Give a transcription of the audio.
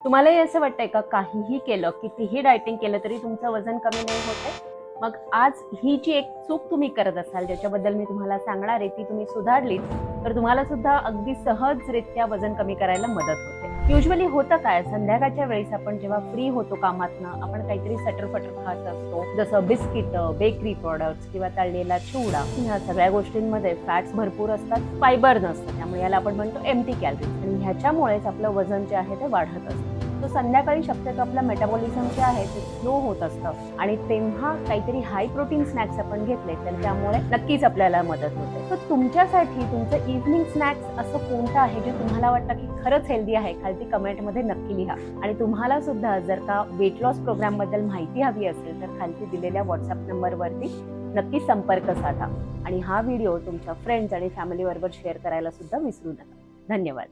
तुम्हालाही असं वाटतंय का काहीही केलं, कितीही डायटिंग केलं तरी तुमचं वजन कमी नाही होत आहे? मग आज ही जी एक चूक तुम्ही करत असाल, ज्याच्याबद्दल मी तुम्हाला सांगणार आहे, ती तुम्ही सुधारलीत, तर तुम्हाला सुद्धा अगदी सहजरित्या वजन कमी करायला मदत होते. युजुअली होतं काय, संध्याकाळच्या वेळेस आपण जेव्हा फ्री होतो कामातनं, आपण काहीतरी सटर-फटर खात असतो. जसं बिस्किटं, बेकरी प्रॉडक्ट्स किंवा तळलेला चिवडा. ह्या सगळ्या गोष्टींमध्ये फॅट्स भरपूर असतात, फायबर नसतं. त्यामुळे याला आपण म्हणतो एम्प्टी कॅलरीज आणि ह्याच्यामुळेच आपलं वजन जे आहे ते वाढत असतं. तो संध्याकाळी शक्यतो आपलं मेटाबॉलिझम जे आहे ते स्लो होत असतं आणि तेव्हा काहीतरी हाय प्रोटीन स्नॅक्स आपण घेतले तर त्यामुळे नक्कीच आपल्याला मदत होते. तर तुमच्यासाठी तुमचं इव्हनिंग स्नॅक्स असं कोणतं आहे जे तुम्हाला वाटतं की खरंच हेल्दी आहे? खालती कमेंटमध्ये नक्की लिहा. आणि तुम्हाला सुद्धा जर का वेट लॉस प्रोग्राम बद्दल माहिती हवी असेल तर खालती दिलेल्या व्हॉट्सअप नंबरवरती नक्की संपर्क साधा आणि हा व्हिडिओ तुमच्या फ्रेंड्स आणि फॅमिली बरोबर शेअर करायला सुद्धा विसरू नका. धन्यवाद.